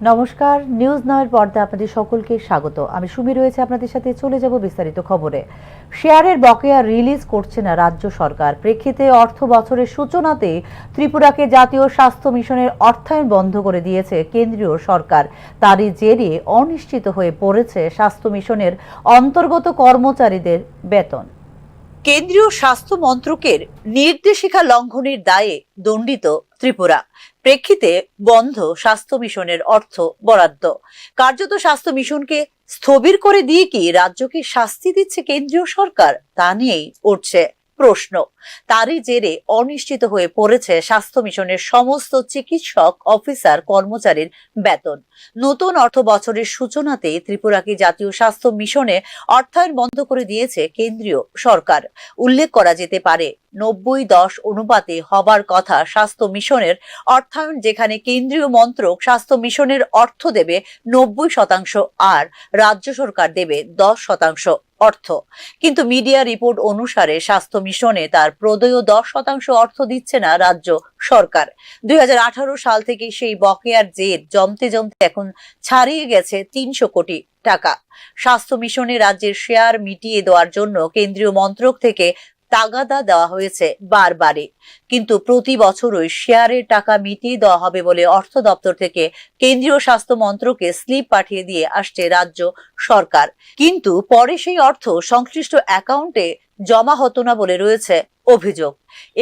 নমস্কার, নিউজ নাওয়ের পর্দায় আপনাদের সকলকে স্বাগত। আমি সুমি রয়েছে আপনাদের সাথে। চলে যাব বিস্তারিত খবরে। শেয়ারের বকেয়া রিলিজ করছে না রাজ্য সরকার। প্রেক্ষিতে অর্থ বছরের সূচনাতে ত্রিপুরাকে জাতীয় স্বাস্থ্য মিশনের অর্থায়ন বন্ধ করে দিয়েছে কেন্দ্রীয় সরকার। তারই জেরে অনিশ্চিত হয়ে পড়েছে স্বাস্থ্য মিশনের অন্তর্গত কর্মচারীদের বেতন। কেন্দ্রীয় স্বাস্থ্য মন্ত্রকের নির্দেশিকা লঙ্ঘনের দায়ে দণ্ডিত ত্রিপুরা। প্রেক্ষিতে বন্ধ স্বাস্থ্য মিশনের অর্থ বরাদ্দ। কার্যত স্বাস্থ্য মিশনকে স্থবির করে দিয়ে কি রাজ্যকে শাস্তি দিচ্ছে কেন্দ্রীয় সরকার, তা নিয়েই উঠছে প্রশ্ন। তারই জেরে অনিশ্চিত হয়ে পড়েছে স্বাস্থ্য মিশনের সমস্ত চিকিৎসক, অফিসার, কর্মচারীর বেতন। নতুন অর্থ বছরের সূচনাতে ত্রিপুরাকে জাতীয় স্বাস্থ্য মিশনে অর্থায়ন বন্ধ করে দিয়েছে কেন্দ্রীয় সরকার। উল্লেখ করা যেতে পারে 90-10 অনুপাতে হবার কথা স্বাস্থ্য মিশনের অর্থায়ন, যেখানে কেন্দ্রীয় মন্ত্রক স্বাস্থ্য মিশনের অর্থ দেবে 90% আর রাজ্য সরকার দেবে 10% অর্থ। কিন্তু মিডিয়া রিপোর্ট অনুসারে স্বাস্থ্য মিশনে তার প্রদেয় 10% অর্থ দিচ্ছে না রাজ্য সরকার। 2018 সাল থেকে সেই বকেয়ার জের জমতে জমতে এখন ছাড়িয়ে গেছে 300 কোটি টাকা। স্বাস্থ্য মিশনে রাজ্যের শেয়ার মিটিয়ে দেওয়ার জন্য কেন্দ্রীয় মন্ত্রক থেকে তাগাদা দেওয়া হয়েছে বারবারই, কিন্তু প্রতি বছরই শেয়ারের টাকা মিটিয়ে দেওয়া হবে বলে অর্থ দপ্তর থেকে কেন্দ্রীয় স্বাস্থ্য মন্ত্রকে স্লিপ পাঠিয়ে দিয়ে আসছে রাজ্য সরকার। কিন্তু পরে সেই অর্থ সংশ্লিষ্ট অ্যাকাউন্টে জমা হতো না বলে রয়েছে অভিযোগ।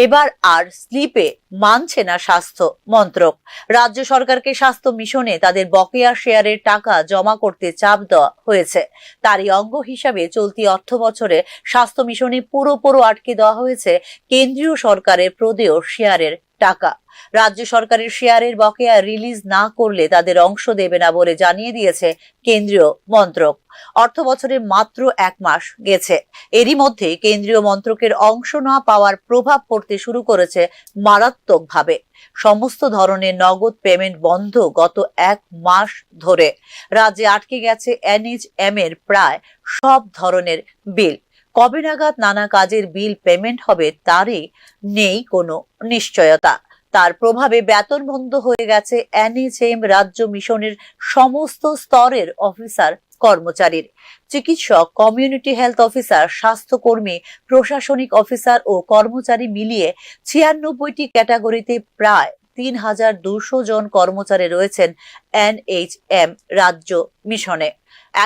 এবার আর স্লিপে মানছে না স্বাস্থ্য মন্ত্রক। রাজ্য সরকারকে স্বাস্থ্য মিশনে তাদের বকেয়া শেয়ারের টাকা জমা করতে চাপ দেওয়া হয়েছে। তারই অঙ্গ হিসাবে চলতি অর্থ বছরে স্বাস্থ্য মিশনে পুরোপুরো আটকে দেওয়া হয়েছে কেন্দ্রীয় সরকারের প্রদেয় শেয়ারের টাকা। রাজ্য সরকারের শেয়ারের বকেয়া রিলিজ না করলে তাদের অংশ দেবে না বলে জানিয়ে দিয়েছে কেন্দ্রীয় মন্ত্রক। অর্থ বছরে মাত্র 1 মাস গেছে। এরই মধ্যে কেন্দ্রীয় মন্ত্রকের অংশ না পাওয়ার প্রভাব পড়তে শুরু করেছে মারাত্মকভাবে। সমস্ত ধরনের নগদ পেমেন্ট বন্ধ গত 1 মাস ধরে। রাজ্যে আটকে গেছে NHM এর প্রায় সব ধরনের বিল। কবে নাগাদ নানা কাজের বিল পেমেন্ট হবে তারই নেই কোনো নিশ্চয়তা। তার প্রভাবে বেতন বন্ধ হয়ে গেছে NHM রাজ্য মিশনের সমস্ত স্তরের অফিসার কর্মচারীর। চিকিৎসক, কমিউনিটি হেলথ অফিসার, স্বাস্থ্যকর্মী, প্রশাসনিক অফিসার ও কর্মচারী মিলিয়ে 96টি ক্যাটাগরিতে প্রায় 3200 জন কর্মচারী রয়েছেন NHM রাজ্য মিশনে।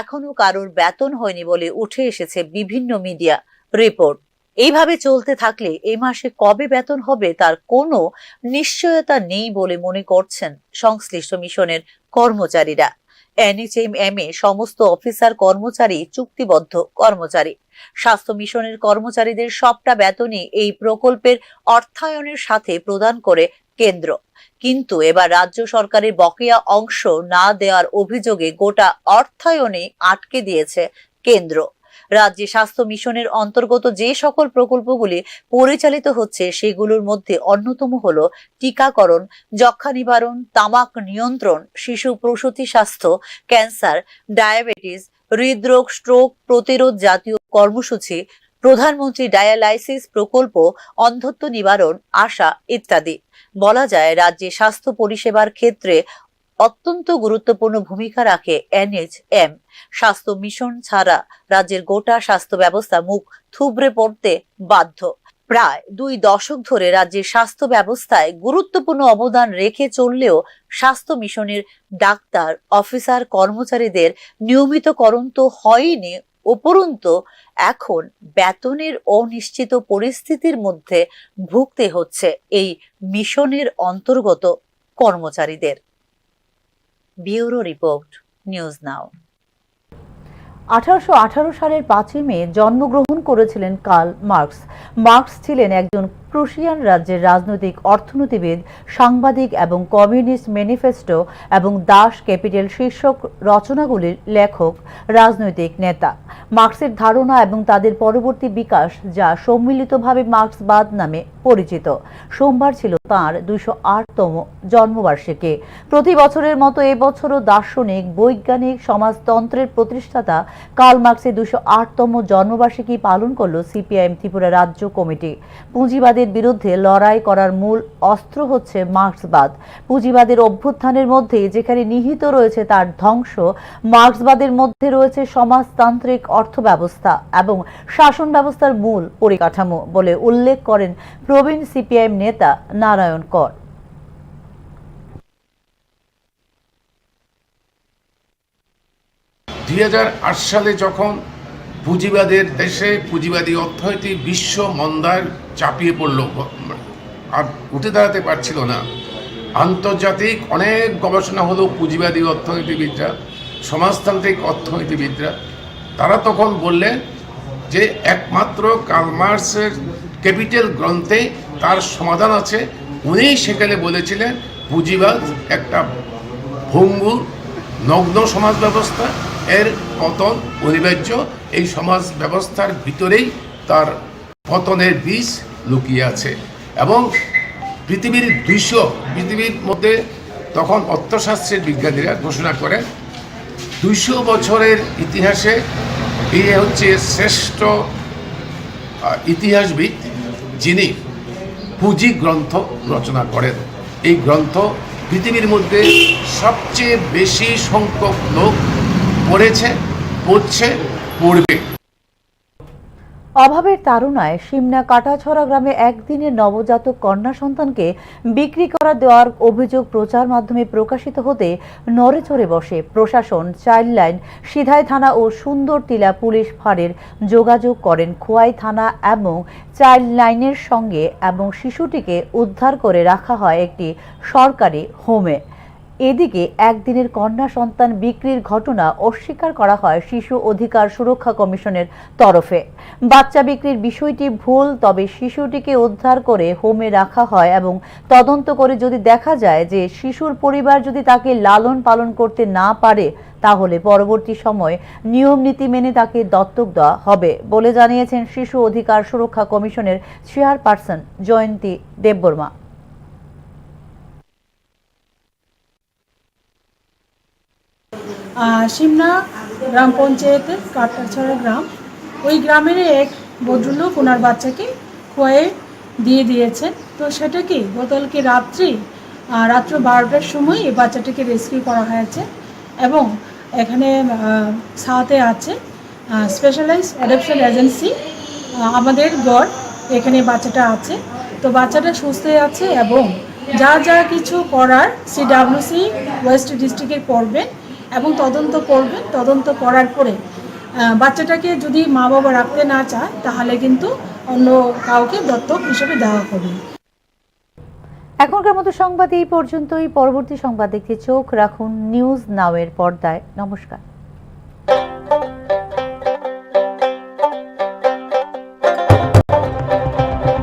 এখনো কারোর বেতন হয়নি বলে উঠে এসেছে বিভিন্ন মিডিয়া রিপোর্ট। এইভাবে চলতে থাকলে এই মাসে কবে বেতন হবে তার কোনো নিশ্চয়তা নেই বলে মনে করছেন সংশ্লিষ্ট মিশনের কর্মচারীরা। NHM এ সমস্ত অফিসার কর্মচারী চুক্তিবদ্ধ কর্মচারী। স্বাস্থ্য মিশনের কর্মচারীদের সবটা বেতনই এই প্রকল্পের অর্থায়নের সাথে প্রদান করে কেন্দ্র। কিন্তু এবার রাজ্য সরকারের বকেয়া অংশ না দেওয়ার অভিযোগে গোটা অর্থায়নে আটকে দিয়েছে কেন্দ্র। রাজ্যে স্বাস্থ্য মিশনের অন্তর্গত যে সকল প্রকল্পগুলি পরিচালিত হচ্ছে সেগুলোর মধ্যে অন্যতম হলো টিকাকরণ, যক্ষ্মা নিবারণ, তামাক নিয়ন্ত্রণ, শিশু প্রসূতি স্বাস্থ্য, ক্যান্সার, ডায়াবেটিস, হৃদরোগ, স্ট্রোক প্রতিরোধ জাতীয় কর্মসূচি, প্রধানমন্ত্রী ডায়ালাইসিস প্রকল্প, অন্ধত্ব নিবারণ, আশা ইত্যাদি। বলা যায় রাজ্যে স্বাস্থ্য পরিষেবার ক্ষেত্রে অত্যন্ত গুরুত্বপূর্ণ ভূমিকা রাখে NHM। স্বাস্থ্য মিশন ছাড়া রাজ্যের গোটা স্বাস্থ্য ব্যবস্থা মুখ থুবড়ে পড়তে বাধ্য। প্রায় 2 দশক ধরে রাজ্যের স্বাস্থ্য ব্যবস্থায় গুরুত্বপূর্ণ অবদান রেখে চললেও স্বাস্থ্য মিশনের ডাক্তার, অফিসার, কর্মচারীদের নিয়মিতকরণ তো হয়নি, উপরন্তু এখন বেতনের অনিশ্চিত পরিস্থিতির মধ্যে ভুগতে হচ্ছে এই মিশনের অন্তর্গত কর্মচারীদের। Bureau report, news now. 1818 সালের 5ই মে জন্মগ্রহণ করেছিলেন কার্ল মার্কস। মার্কস ছিলেন একজন প্রুশিয়ান রাজ্যের রাজনৈতিক অর্থনীতিবিদ, সাংবাদিক এবং কমিউনিস্ট ম্যানিফেস্টো এবং দাস ক্যাপিটাল শীর্ষক রচনাগুলির লেখক, রাজনৈতিক নেতা। মার্কসের ধারণা এবং তাদের পরবর্তী বিকাশ, যা সম্মিলিতভাবে মার্কসবাদ নামে পরিচিত। সোমবার ছিল তাঁর 208তম জন্মবার্ষিকী। প্রতি বছরের মতো এবছরও দার্শনিক, বৈজ্ঞানিক, সমাজতন্ত্রের প্রতিষ্ঠাতা কার্ল মার্কসের 208তম জন্মবার্ষিকী পালন করল CPIM ত্রিপুরা রাজ্য কমিটি। পুঁজিবাদী পুঁজিবাদের বিরুদ্ধে লড়াই করার মূল অস্ত্র হচ্ছে মার্ক্সবাদ। পুঁজিবাদের অভ্যুত্থানের মধ্যে যেখানে নিহিত রয়েছে তার ধ্বংস, মার্ক্সবাদের মধ্যে রয়েছে সমাজতান্ত্রিক অর্থব্যবস্থা এবং শাসন ব্যবস্থার মূল পরিকাঠামো বলে উল্লেখ করেন প্রবীণ সিপিআইএম নেতা নারায়ণ কর। 2008 সালে যখন পুঁজিবাদের দেশে পুঁজিবাদী অর্থনীতি বিশ্ব মন্দার চাপিয়ে পড়ল, আর উঠে দাঁড়াতে পারছিল না, আন্তর্জাতিক অনেক গবেষণা হলো পুঁজিবাদী অর্থনীতিবিদরা, সমাজতান্ত্রিক অর্থনীতিবিদরা, তারা তখন বললেন যে একমাত্র কার্ল মার্ক্সের ক্যাপিটাল গ্রন্থে তার সমাধান আছে। উনি সেখানে বলেছিলেন পুঁজিবাদ একটা ভঙ্গুর নগ্ন সমাজ ব্যবস্থা, এর পতন অনিবার্য। এই সমাজ ব্যবস্থার ভিতরেই তার পতনের বীজ লুকিয়ে আছে। এবং পৃথিবীর মধ্যে তখন অর্থশাস্ত্রের বিজ্ঞানীরা ঘোষণা করেন 200 বছরের ইতিহাসে এই হচ্ছে শ্রেষ্ঠ ইতিহাসবিদ যিনি পুঁজি গ্রন্থ রচনা করেন। এই গ্রন্থ পৃথিবীর মধ্যে সবচেয়ে বেশি সংখ্যক লোক পড়েছে, পড়ছে, পড়বে। অভাবের তাড়নায় সিমনা কাটাছড়া গ্রামে একদিনের নবজাতক কন্যা সন্তানকে বিক্রি করা দেওয়ার অভিযোগ প্রচার মাধ্যমে প্রকাশিত হতে নড়েচড়ে বসে প্রশাসন। চাইল্ড লাইন, সিধাই থানা ও সুন্দরটিলা পুলিশ ফাঁড়ির যোগাযোগ করেন খোয়াই থানা এবং চাইল্ড লাইনের সঙ্গে এবং শিশুটিকে উদ্ধার করে রাখা হয় একটি সরকারি হোমে। এদিকে একদিনের কন্যা সন্তান বিক্রির ঘটনা অস্বীকার করা হয় শিশু অধিকার সুরক্ষা কমিশনের তরফে। বাচ্চা বিক্রির বিষয়টি ভুল, তবে শিশুটিকে উদ্ধার করে হোমে রাখা হয় এবং তদন্ত করে যদি দেখা যায় যে শিশুর পরিবার যদি তাকে লালন পালন করতে না পারে তাহলে পরবর্তী সময় নিয়ম নীতি মেনে তাকে দত্তক দেওয়া হবে বলে জানিয়েছেন শিশু অধিকার সুরক্ষা কমিশনের চেয়ারপারসন জয়ন্তী দেববর্মা। সিমনা গ্রাম পঞ্চায়েতের কাটাছড়া গ্রাম, ওই গ্রামের এক ভদ্রলোক ওনার বাচ্চাকে খোয়ে দিয়ে দিয়েছেন। তো সেটা কি গতকালকে রাত্র 12টার সময় এই বাচ্চাটাকে রেস্কিউ করা হয়েছে এবং এখানে সাথে আছে স্পেশালাইজ অ্যাডপশন এজেন্সি আমাদের গড়, এখানে বাচ্চাটা আছে। তো বাচ্চাটা সুস্থ আছে এবং যা যা কিছু করার সিডব্লিউসি ওয়েস্ট ডিস্ট্রিক্টের করবেন এবং তদন্ত করার পরে বাচ্চাটাকে যদি মা বাবা রাখতে না চায় তাহলে কিন্তু অন্য কাউকে দত্তক হিসেবে দেওয়া হবে। এখনকার মতো সংবাদ এই পর্যন্তই। পরবর্তী সংবাদ দেখতে চোখ রাখুন নিউজ নাও এর পর্দায়। নমস্কার।